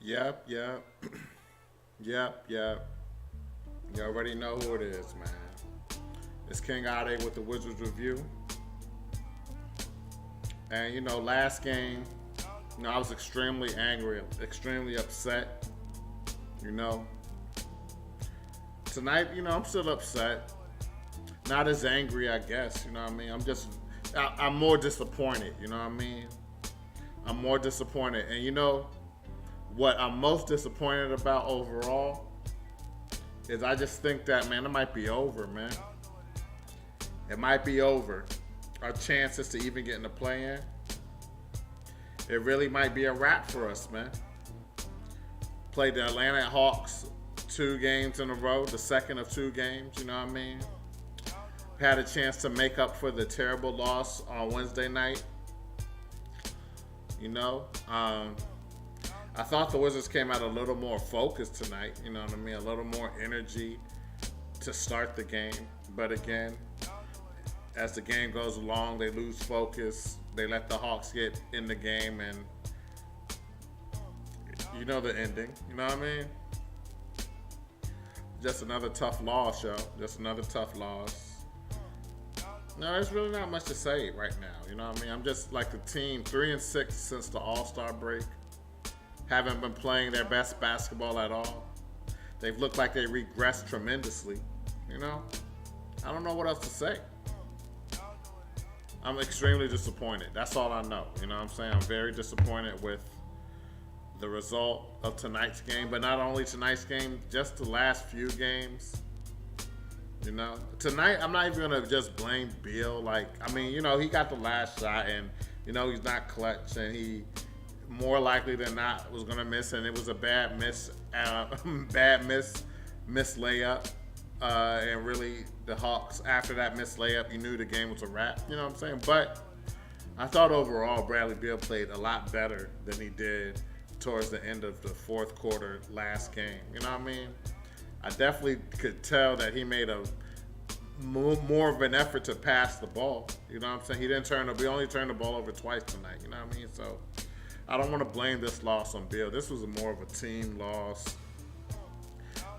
Yep, yep, yep. You already know who it is, man. It's King Ade with the Wizards Review. And last game, I was extremely angry, extremely upset. You know, tonight, I'm still upset. Not as angry, I guess. You know what I mean? I'm more disappointed. You know what I mean? I'm more disappointed. And what I'm most disappointed about overall is I just think that, man, it might be over, man. It might be over. Our chances to even get in the play in, it really might be a wrap for us, man. Played the Atlanta Hawks 2 games in a row, the second of 2 games, you know what I mean? Had a chance to make up for the terrible loss on Wednesday night. You know, I thought the Wizards came out a little more focused tonight, you know what I mean? A little more energy to start the game. But again, as the game goes along, they lose focus. They let the Hawks get in the game, and you know the ending. You know what I mean? Just another tough loss, yo. Just another tough loss. No, there's really not much to say right now. You know what I mean? I'm just like the team, 3-6 since the All-Star break. Haven't been playing their best basketball at all. They've looked like they regressed tremendously. You know? I don't know what else to say. I'm extremely disappointed. That's all I know. You know what I'm saying? I'm very disappointed with the result of tonight's game. But not only tonight's game, just the last few games. You know? Tonight, I'm not even going to just blame Beal. He got the last shot and, he's not clutch. And he, more likely than not, was going to miss. And it was a bad miss, miss layup. And really, the Hawks, after that missed layup, you knew the game was a wrap. You know what I'm saying? But I thought overall Bradley Beal played a lot better than he did towards the end of the fourth quarter last game. You know what I mean? I definitely could tell that he made a more of an effort to pass the ball. You know what I'm saying? We only turned the ball over twice tonight. You know what I mean? So I don't want to blame this loss on Beal. This was more of a team loss.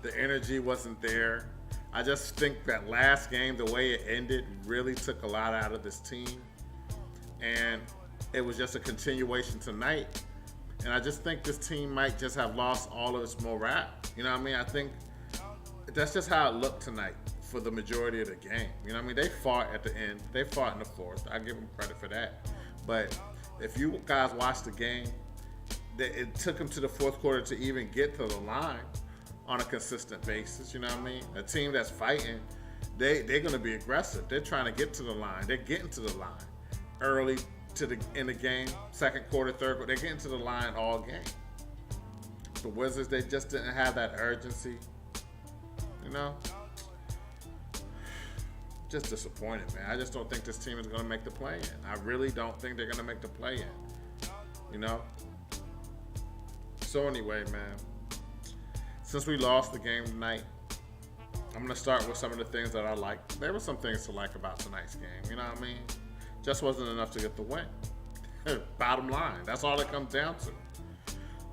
The energy wasn't there. I just think that last game, the way it ended, really took a lot out of this team. And it was just a continuation tonight. And I just think this team might just have lost all of its morale. You know what I mean? I think that's just how it looked tonight for the majority of the game. You know what I mean? They fought at the end. They fought in the fourth. I give them credit for that. But if you guys watched the game, it took them to the fourth quarter to even get to the line on a consistent basis. You know what I mean? A team that's fighting, they're going to be aggressive. They're trying to get to the line. They're getting to the line early in the game, second quarter, third quarter. They're getting to the line all game. The Wizards, they just didn't have that urgency. You know? Just disappointed, man. I just don't think this team is going to make the play-in. I really don't think they're going to make the play-in. You know? So anyway, man. Since we lost the game tonight, I'm going to start with some of the things that I like. There were some things to like about tonight's game. You know what I mean? Just wasn't enough to get the win. Bottom line. That's all it comes down to.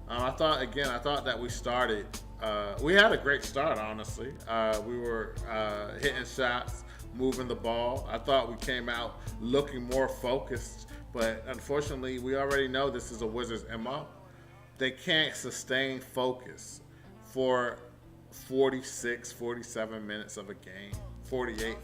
I thought that we started. We had a great start, honestly. We were hitting shots, moving the ball. I thought we came out looking more focused. But unfortunately, we already know this is a Wizards MO. They can't sustain focus for 46, 47 minutes of a game, 48.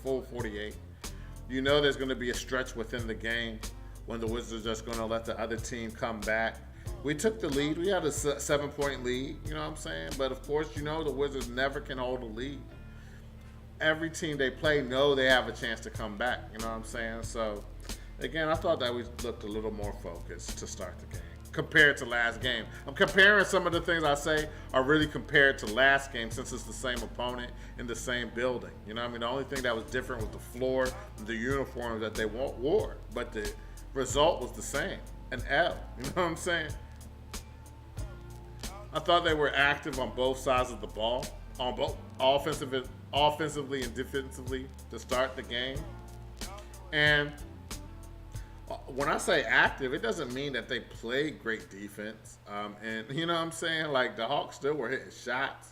You know there's going to be a stretch within the game when the Wizards are just going to let the other team come back. We took the lead. We had a 7-point lead, you know what I'm saying? But, of course, the Wizards never can hold a lead. Every team they play know they have a chance to come back, you know what I'm saying? So, again, I thought that we looked a little more focused to start the game compared to last game. I'm comparing some of the things I say are really compared to last game since it's the same opponent in the same building. You know what I mean? The only thing that was different was the floor, the uniforms that they wore. But the result was the same, an L. You know what I'm saying? I thought they were active on both sides of the ball, on both offensively and defensively to start the game. And When I say active, it doesn't mean that they played great defense. And you know what I'm saying? Like the Hawks still were hitting shots.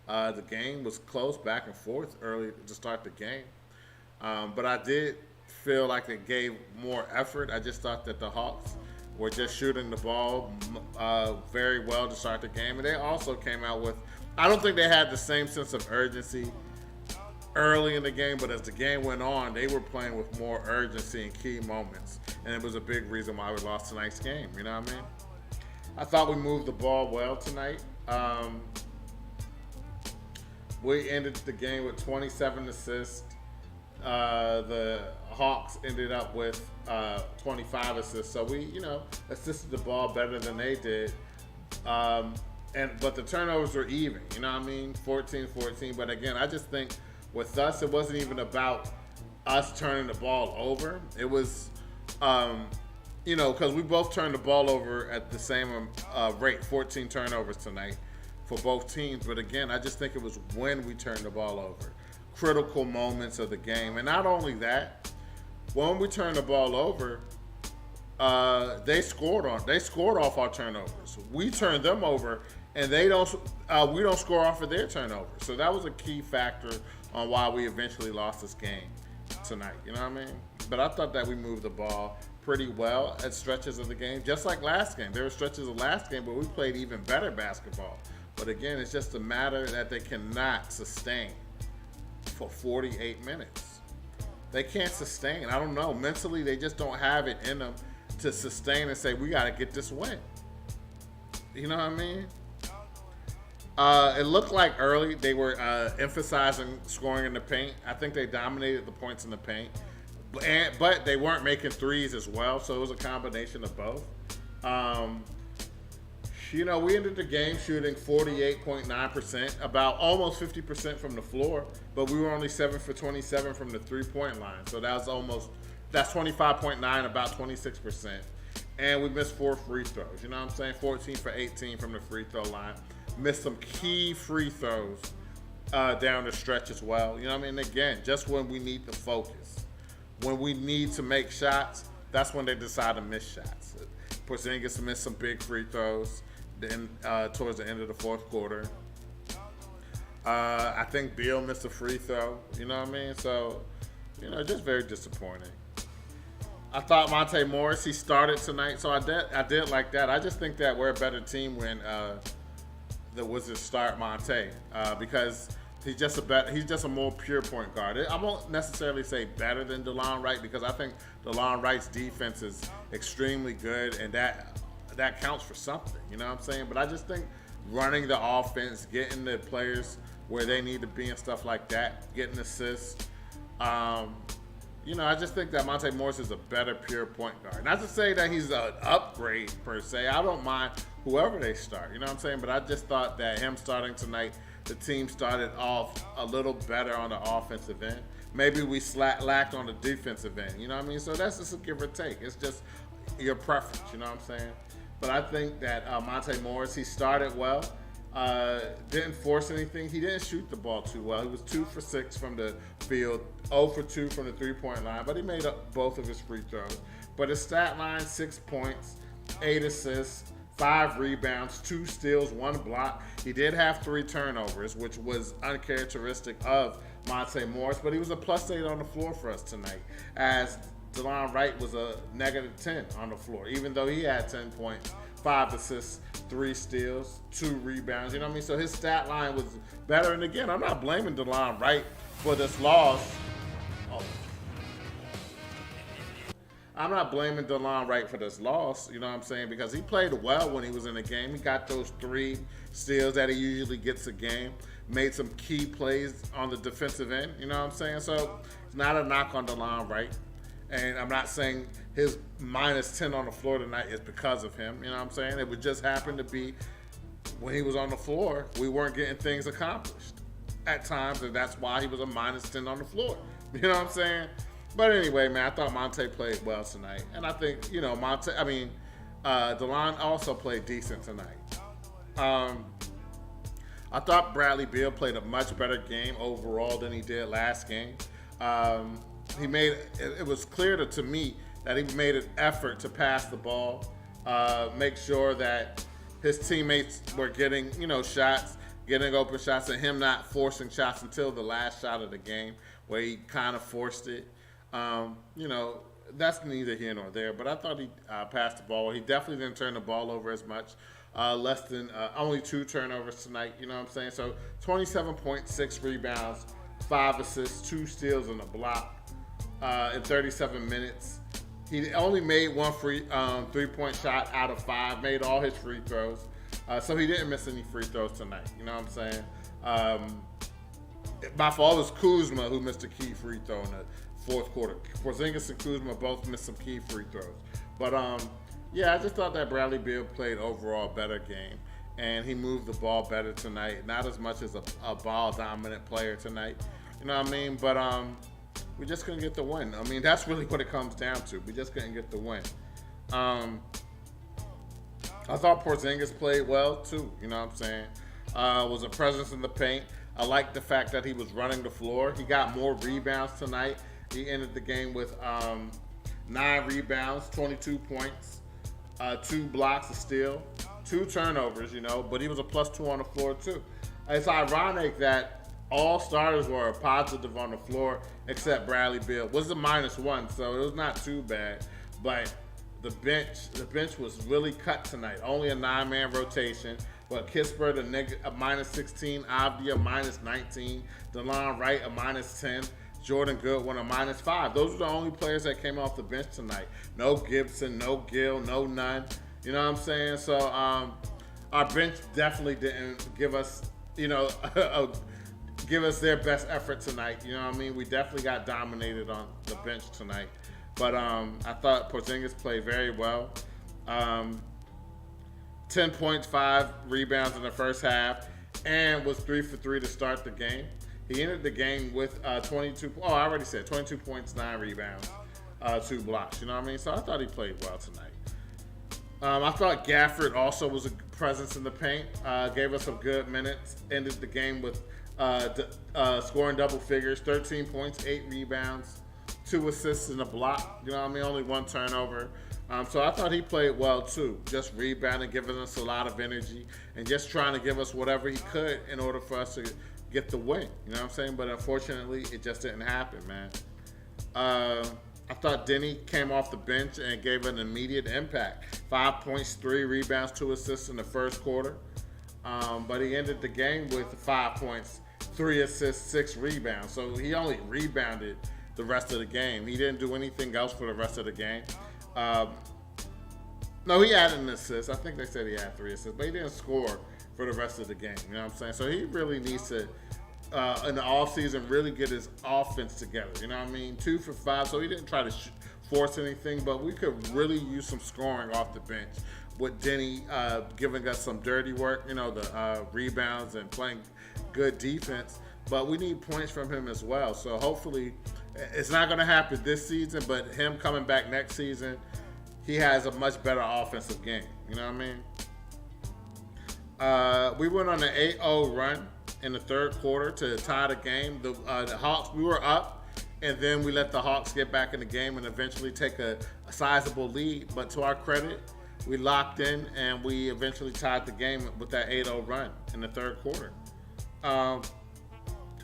The game was close back and forth early to start the game. But I did feel like it gave more effort. I just thought that the Hawks were just shooting the ball very well to start the game. And they also came out with, I don't think they had the same sense of urgency early in the game, but as the game went on, they were playing with more urgency in key moments. And it was a big reason why we lost tonight's game. You know what I mean? I thought we moved the ball well tonight. We ended the game with 27 assists. The Hawks ended up with 25 assists. So we, assisted the ball better than they did. But the turnovers were even. You know what I mean? 14-14. But again, I just think with us, it wasn't even about us turning the ball over. It was, because we both turned the ball over at the same rate, 14 turnovers tonight for both teams. But again, I just think it was when we turned the ball over. Critical moments of the game. And not only that, when we turned the ball over, they scored off our turnovers. We turned them over, and we don't score off of their turnovers. So that was a key factor on why we eventually lost this game tonight. You know what I mean? But I thought that we moved the ball pretty well at stretches of the game, just like last game. There were stretches of last game where we played even better basketball. But again, it's just a matter that they cannot sustain for 48 minutes. They can't sustain. I don't know. Mentally, they just don't have it in them to sustain and say, we got to get this win. You know what I mean? It looked like early they were emphasizing scoring in the paint. I think they dominated the points in the paint. But they weren't making threes as well, so it was a combination of both. We ended the game shooting 48.9%, about almost 50% from the floor, but we were only 7 for 27 from the three-point line. So that's 25.9, about 26%. And we missed 4 free throws. You know what I'm saying? 14 for 18 from the free throw line. Missed some key free throws down the stretch as well. You know what I mean? Again, just when we need to focus. When we need to make shots, that's when they decide to miss shots. Porzingis missed some big free throws towards the end of the fourth quarter. I think Beal missed a free throw. You know what I mean? So, just very disappointing. I thought Monte Morris, he started tonight, so I did like that. I just think that we're a better team when the Wizards start Monte because he's just a more pure point guard. I won't necessarily say better than DeLon Wright because I think DeLon Wright's defense is extremely good, and that counts for something. You know what I'm saying? But I just think running the offense, getting the players where they need to be and stuff like that, getting assists. I just think that Monte Morris is a better pure point guard. Not to say that he's an upgrade per se. I don't mind whoever they start. You know what I'm saying? But I just thought that him starting tonight, the team started off a little better on the offensive end. Maybe we lacked on the defensive end. You know what I mean? So that's just a give or take. It's just your preference. You know what I'm saying? But I think that Monte Morris, he started well. Didn't force anything. He didn't shoot the ball too well. He was 2 for 6 from the field, 0 for 2 from the three-point line, but he made up both of his free throws. But his stat line, 6 points, 8 assists, 5 rebounds, 2 steals, 1 block. He did have 3 turnovers, which was uncharacteristic of Monte Morris, but he was a +8 on the floor for us tonight, as DeLon Wright was a -10 on the floor, even though he had 10 points, 5 assists, 3 steals, 2 rebounds. You know what I mean? So his stat line was better. And again, I'm not blaming DeLon Wright for this loss. I'm not blaming DeLon Wright for this loss, you know what I'm saying, because he played well when he was in the game. He got those 3 steals that he usually gets a game, made some key plays on the defensive end, you know what I'm saying? So it's not a knock on DeLon Wright. And I'm not saying his -10 on the floor tonight is because of him. You know what I'm saying? It would just happen to be when he was on the floor, we weren't getting things accomplished at times, and that's why he was a -10 on the floor. You know what I'm saying? But anyway, man, I thought Monte played well tonight. And I think, DeLon also played decent tonight. I thought Bradley Beal played a much better game overall than he did last game. It was clear to me that he made an effort to pass the ball, make sure that his teammates were getting, shots, getting open shots, and him not forcing shots until the last shot of the game, where he kind of forced it. That's neither here nor there. But I thought he passed the ball. He definitely didn't turn the ball over as much. Less than only 2 turnovers tonight. You know what I'm saying? So 27.6 rebounds, 5 assists, 2 steals, and a block in 37 minutes. He only made one free 3-point shot out of 5. Made all his free throws. So he didn't miss any free throws tonight. You know what I'm saying? By fault, it was Kuzma who missed a key free throw in the fourth quarter. Porzingis and Kuzma both missed some key free throws. But I just thought that Bradley Beal played overall a better game, and he moved the ball better tonight. Not as much as a ball dominant player tonight. You know what I mean? But we just couldn't get the win. I mean, that's really what it comes down to. We just couldn't get the win. I thought Porzingis played well too. You know what I'm saying? Was a presence in the paint. I like the fact that he was running the floor. He got more rebounds tonight. He ended the game with 9 rebounds, 22 points, 2 blocks, a steal, 2 turnovers, but he was a +2 on the floor too. It's ironic that all starters were positive on the floor except Bradley Beal. It was a -1, so it was not too bad. But the bench was really cut tonight. Only a 9-man rotation. But Kispert a -16, Avdia -19, DeLon Wright a -10, Jordan Goodwin a -5. Those were the only players that came off the bench tonight. No Gibson, no Gill, no none. You know what I'm saying? So our bench definitely didn't give us, give us their best effort tonight. You know what I mean? We definitely got dominated on the bench tonight. But I thought Porzingis played very well. 10 points, 5 rebounds in the first half, and was 3 for 3 to start the game. He ended the game with 22 points, 9 rebounds, 2 blocks. You know what I mean? So I thought he played well tonight. I thought Gafford also was a presence in the paint. Gave us some good minutes. Ended the game with scoring double figures, 13 points, 8 rebounds, 2 assists and a block. You know what I mean? Only 1 turnover. So I thought he played well too, just rebounding, giving us a lot of energy, and just trying to give us whatever he could in order for us to get the win. You know what I'm saying? But unfortunately, it just didn't happen, man. I thought Denny came off the bench and gave an immediate impact. 5 points, 3 rebounds, 2 assists in the first quarter. But he ended the game with 5 points, 3 assists, 6 rebounds. So he only rebounded the rest of the game. He didn't do anything else for the rest of the game. No, he had an assist. I think they said he had 3 assists, but he didn't score for the rest of the game. You know what I'm saying? So he really needs to, in the offseason, really get his offense together. You know what I mean? 2 for 5, so he didn't try to force anything, but we could really use some scoring off the bench with Denny giving us some dirty work, the rebounds and playing good defense. But we need points from him as well. So hopefully, it's not going to happen this season, but him coming back next season, he has a much better offensive game. You know what I mean? We went on an 8-0 run in the third quarter to tie the game. The Hawks, we were up, and then we let the Hawks get back in the game and eventually take a sizable lead. But to our credit, we locked in, and we eventually tied the game with that 8-0 run in the third quarter. I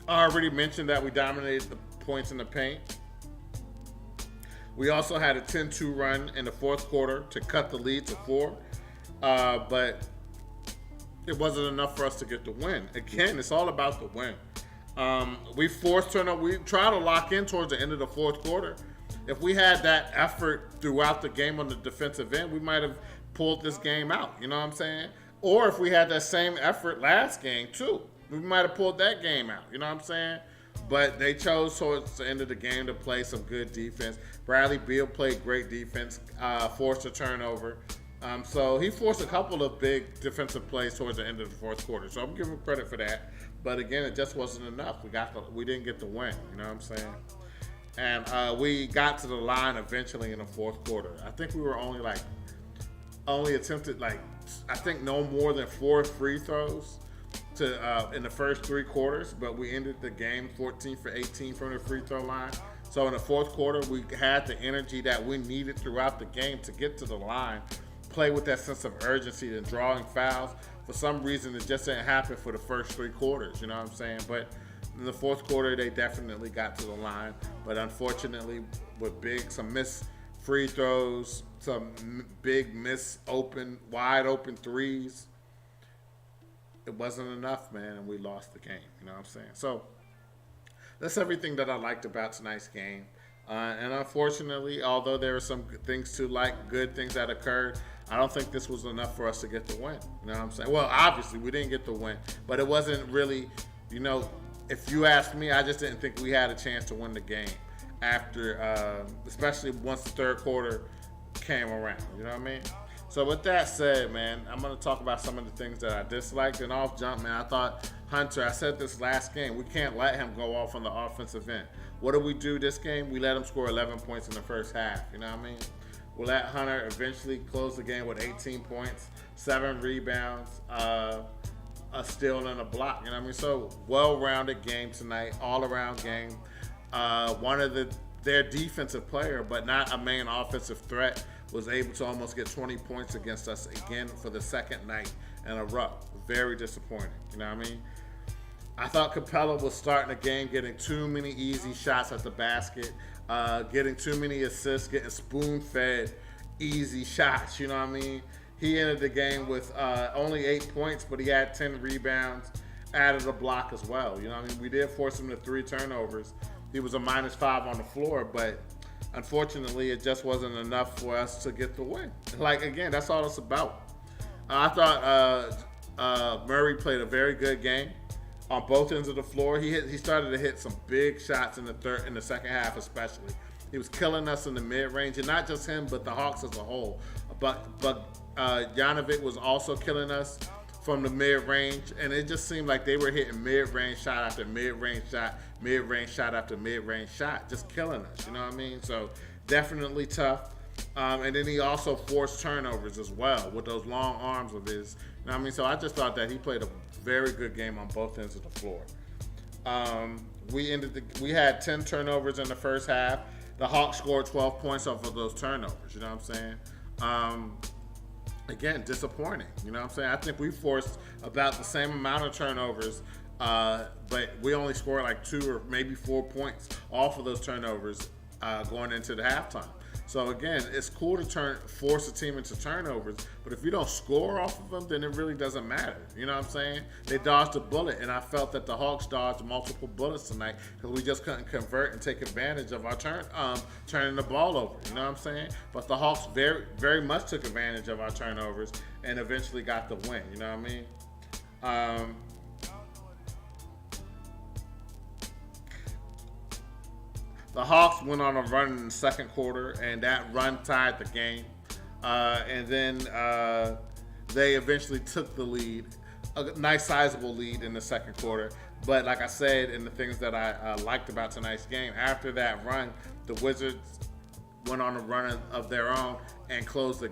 already mentioned that we dominated the points in the paint. We also had a 10-2 run in the fourth quarter to cut the lead to 4, but it wasn't enough for us to get the win. Again, it's all about the win. We forced turnover. We tried to lock in towards the end of the fourth quarter. If we had that effort throughout the game on the defensive end, we might have pulled this game out. You know what I'm saying? Or if we had that same effort last game too, we might have pulled that game out. You know what I'm saying? But they chose towards the end of the game to play some good defense. Bradley Beal played great defense, forced a turnover. So he forced a couple of big defensive plays towards the end of the fourth quarter. So I'm giving him credit for that. But again, it just wasn't enough. We didn't get the win. You know what I'm saying? And we got to the line eventually in the fourth quarter. I think we were only attempted I think no more than 4 free throws in the first 3 quarters, but we ended the game 14 for 18 from the free throw line. So in the fourth quarter, we had the energy that we needed throughout the game to get to the line, play with that sense of urgency and drawing fouls. For some reason, it just didn't happen for the first three quarters. You know what I'm saying? But in the fourth quarter, they definitely got to the line. But unfortunately, with some missed free throws, some big wide open threes, it wasn't enough, man, and we lost the game. You know what I'm saying? So that's everything that I liked about tonight's game. And unfortunately, although there were some things to like, good things that occurred, I don't think this was enough for us to get the win. You know what I'm saying? Well, obviously, we didn't get the win, but it wasn't really, if you ask me, I just didn't think we had a chance to win the game after, especially once the third quarter came around. You know what I mean? So with that said, man, I'm going to talk about some of the things that I disliked. And off jump, man, I thought Hunter, I said this last game, we can't let him go off on the offensive end. What do we do this game? We let him score 11 points in the first half. You know what I mean? We let Hunter eventually close the game with 18 points, 7 rebounds, a steal and a block. You know what I mean? So well-rounded game tonight, all-around game. One of their defensive player, but not a main offensive threat, was able to almost get 20 points against us again for the second night in a row. Very disappointing. You know what I mean? I thought Capella was starting the game getting too many easy shots at the basket, getting too many assists, getting spoon-fed easy shots. You know what I mean? He ended the game with only 8 points, but he had 10 rebounds, added a block as well. You know what I mean? We did force him to 3 turnovers. He was a -5 on the floor, but unfortunately, it just wasn't enough for us to get the win. Like, again, that's all it's about. I thought Murray played a very good game on both ends of the floor. He started to hit some big shots in the second half, especially. He was killing us in the mid-range, and not just him, but the Hawks as a whole. But Janovic was also killing us from the mid-range, and it just seemed like they were hitting mid-range shot after mid-range shot, mid-range shot after mid-range shot, just killing us, you know what I mean? So definitely tough. And then he also forced turnovers as well with those long arms of his, you know what I mean? So I just thought that he played a very good game on both ends of the floor. We had 10 turnovers in the first half. The Hawks scored 12 points off of those turnovers, you know what I'm saying? Again, disappointing. You know what I'm saying? I think we forced about the same amount of turnovers, but we only scored like 2 or maybe 4 points off of those turnovers going into the halftime. So again, it's cool to force a team into turnovers, but if you don't score off of them, then it really doesn't matter. You know what I'm saying? They dodged a bullet, and I felt that the Hawks dodged multiple bullets tonight because we just couldn't convert and take advantage of our turning the ball over. You know what I'm saying? But the Hawks very, very much took advantage of our turnovers and eventually got the win. You know what I mean? The Hawks went on a run in the second quarter, and that run tied the game. And then they eventually took the lead, a nice sizable lead in the second quarter. But like I said, in the things that I liked about tonight's game, after that run, the Wizards went on a run of their own and closed the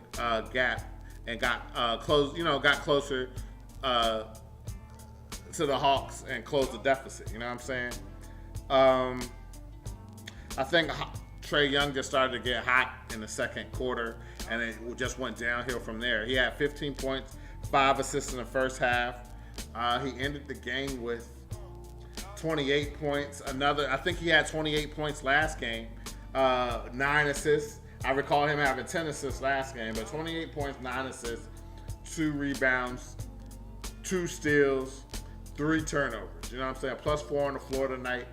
gap and got closer to the Hawks and closed the deficit. You know what I'm saying? I think Trae Young just started to get hot in the second quarter, and it just went downhill from there. He had 15 points, 5 assists in the first half. He ended the game with 28 points. I think he had 28 points last game, 9 assists. I recall him having 10 assists last game, but 28 points, 9 assists, 2 rebounds, 2 steals, 3 turnovers. You know what I'm saying? +4 on the floor tonight.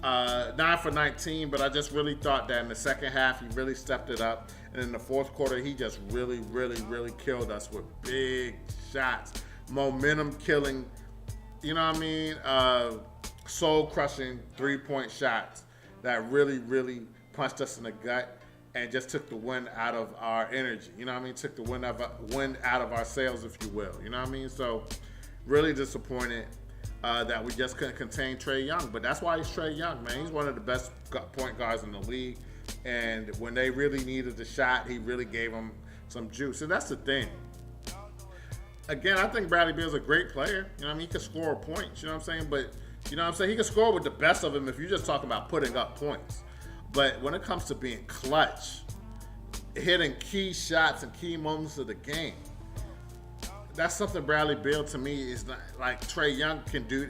9 for 19, but I just really thought that in the second half he really stepped it up, and in the fourth quarter he just really, really, really killed us with big shots, momentum killing, you know what I mean, soul crushing 3-point shots that really, really punched us in the gut and just took the wind out of our energy. You know what I mean? Took the wind out of our sails, if you will. You know what I mean? So really disappointed that we just couldn't contain Trae Young. But that's why he's Trae Young, man. He's one of the best point guards in the league. And when they really needed the shot, he really gave them some juice. And that's the thing. Again, I think Bradley Beal's a great player. You know what I mean? He can score points, you know what I'm saying? But, you know what I'm saying? He can score with the best of them if you're just talking about putting up points. But when it comes to being clutch, hitting key shots and key moments of the game, that's something Bradley Beal to me is not, like Trae Young can do.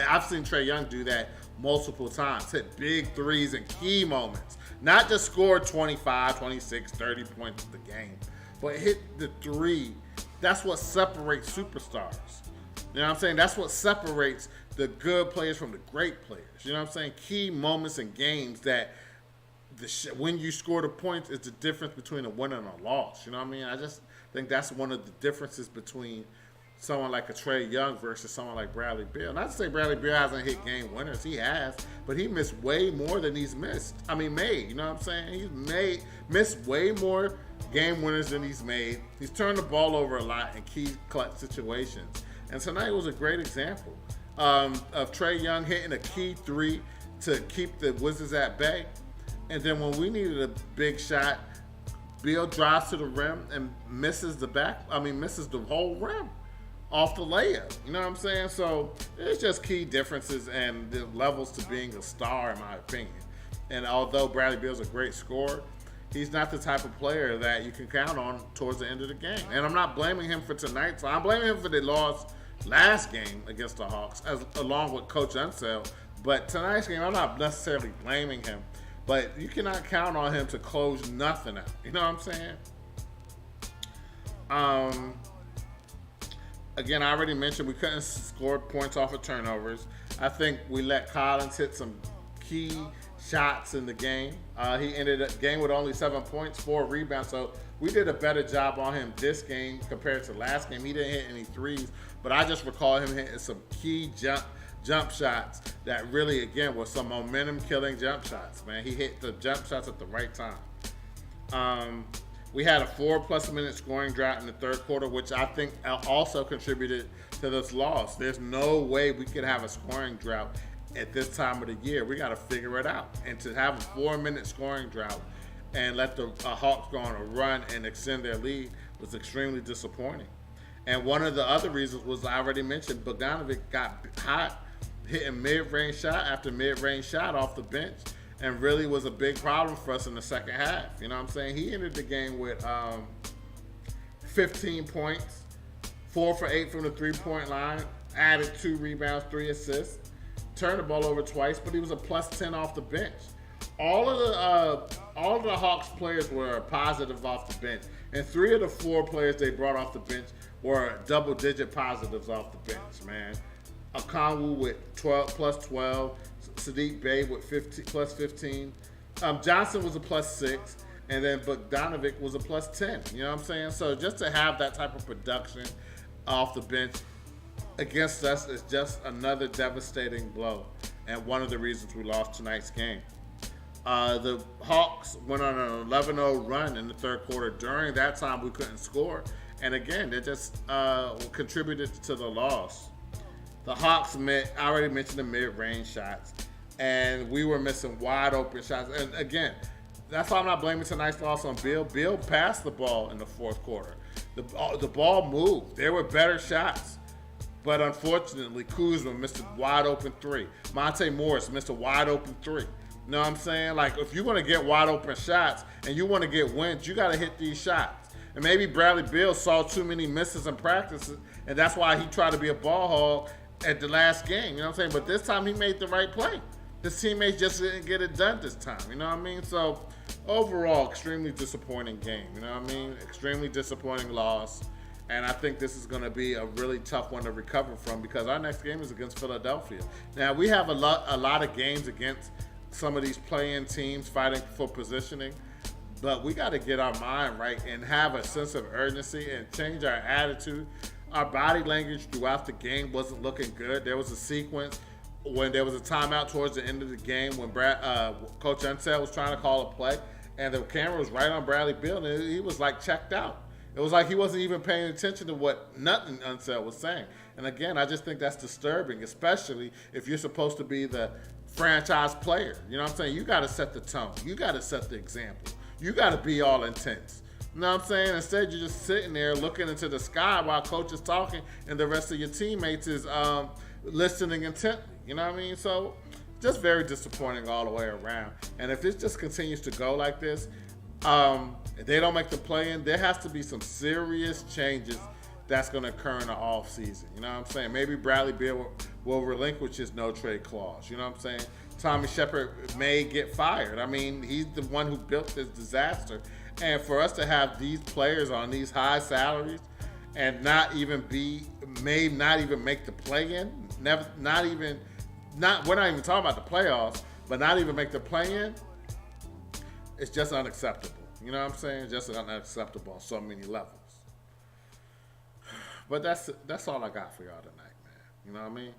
I've seen Trae Young do that multiple times. Hit big threes in key moments. Not just score 25, 26, 30 points of the game, but hit the three. That's what separates superstars. You know what I'm saying? That's what separates the good players from the great players. You know what I'm saying? Key moments in games that when you score the points is the difference between a win and a loss. You know what I mean? I just think that's one of the differences between someone like a Trae Young versus someone like Bradley Beal. Not to say Bradley Beal hasn't hit game winners. He has. But he missed way more than he's missed. Made. You know what I'm saying? He's missed way more game winners than he's made. He's turned the ball over a lot in key clutch situations. And tonight was a great example of Trae Young hitting a key three to keep the Wizards at bay. And then when we needed a big shot, Beal drives to the rim and misses the whole rim off the layup. You know what I'm saying? So it's just key differences and the levels to being a star, in my opinion. And although Bradley Beal's a great scorer, he's not the type of player that you can count on towards the end of the game. And I'm not blaming him for tonight. So I'm blaming him for the loss last game against the Hawks, along with Coach Unseld. But tonight's game, I'm not necessarily blaming him. But you cannot count on him to close nothing out. You know what I'm saying? Again, I already mentioned we couldn't score points off of turnovers. I think we let Collins hit some key shots in the game. He ended the game with only 7 points, 4 rebounds. So we did a better job on him this game compared to last game. He didn't hit any threes, but I just recall him hitting some key jump shots that really, again, was some momentum-killing jump shots, man. He hit the jump shots at the right time. We had a 4+ minute scoring drought in the third quarter, which I think also contributed to this loss. There's no way we could have a scoring drought at this time of the year. We got to figure it out. And to have a 4-minute scoring drought and let the Hawks go on a run and extend their lead was extremely disappointing. And one of the other reasons was I already mentioned Bogdanovic got hot, hitting mid-range shot after mid-range shot off the bench, and really was a big problem for us in the second half. You know what I'm saying? He entered the game with 15 points, 4 for 8 from the three-point line, added 2 rebounds, 3 assists, turned the ball over twice, but he was a +10 off the bench. All of the Hawks players were positive off the bench, and 3 of the 4 players they brought off the bench were double-digit positives off the bench, man. Okongwu with +12, Saddiq Bey with +15. Johnson was a +6, and then Bogdanovic was a +10. You know what I'm saying? So just to have that type of production off the bench against us is just another devastating blow, and one of the reasons we lost tonight's game. The Hawks went on an 11-0 run in the third quarter. During that time, we couldn't score, and again, it just contributed to the loss. The Hawks I already mentioned the mid-range shots, and we were missing wide open shots. And again, that's why I'm not blaming tonight's loss on Beal. Beal passed the ball in the fourth quarter. The ball moved. There were better shots. But unfortunately, Kuzma missed a wide open 3. Monte Morris missed a wide open 3. You know what I'm saying? Like, if you want to get wide open shots and you want to get wins, you got to hit these shots. And maybe Bradley Beal saw too many misses in practices, and that's why he tried to be a ball hog at the last game, you know what I'm saying? But this time he made the right play. His teammates just didn't get it done this time, you know what I mean? So overall, extremely disappointing game, you know what I mean? Extremely disappointing loss. And I think this is going to be a really tough one to recover from because our next game is against Philadelphia. Now, we have a lot of games against some of these play-in teams fighting for positioning, but we got to get our mind right and have a sense of urgency and change our attitude. Our body language throughout the game wasn't looking good. There was a sequence when there was a timeout towards the end of the game when Coach Unseld was trying to call a play, and the camera was right on Bradley Beal, and he was like checked out. It was like he wasn't even paying attention to nothing Unseld was saying. And again, I just think that's disturbing, especially if you're supposed to be the franchise player. You know what I'm saying? You got to set the tone. You got to set the example. You got to be all intense. You know what I'm saying? Instead, you're just sitting there looking into the sky while coach is talking and the rest of your teammates is listening intently. You know what I mean? So just very disappointing all the way around. And if it just continues to go like this, if they don't make the play-in, there has to be some serious changes that's going to occur in the off season. You know what I'm saying? Maybe Bradley Beal will relinquish his no trade clause. You know what I'm saying? Tommy Shepard may get fired. I mean, he's the one who built this disaster. And for us to have these players on these high salaries and not even make the play-in, we're not even talking about the playoffs, but not even make the play-in, it's just unacceptable. You know what I'm saying? Just unacceptable on so many levels. But that's all I got for y'all tonight, man. You know what I mean?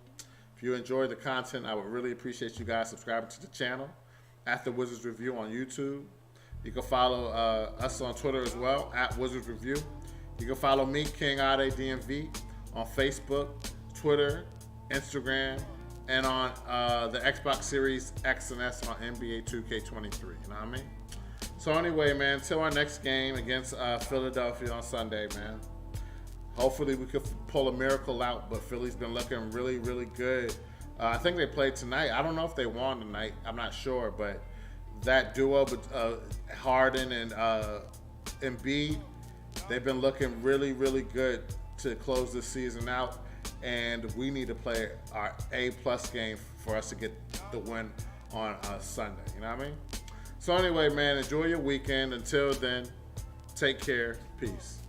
If you enjoyed the content, I would really appreciate you guys subscribing to the channel at the Wizards Review on YouTube. You can follow us on Twitter as well, at Wizards Review. You can follow me, King Ade DMV, on Facebook, Twitter, Instagram, and on the Xbox Series X and S on NBA 2K23. You know what I mean? So anyway, man, until our next game against Philadelphia on Sunday, man. Hopefully we could pull a miracle out, but Philly's been looking really, really good. I think they played tonight. I don't know if they won tonight. I'm not sure, but that duo, Harden and Embiid, they've been looking really, really good to close this season out, and we need to play our A-plus game for us to get the win on Sunday. You know what I mean? So anyway, man, enjoy your weekend. Until then, take care. Peace.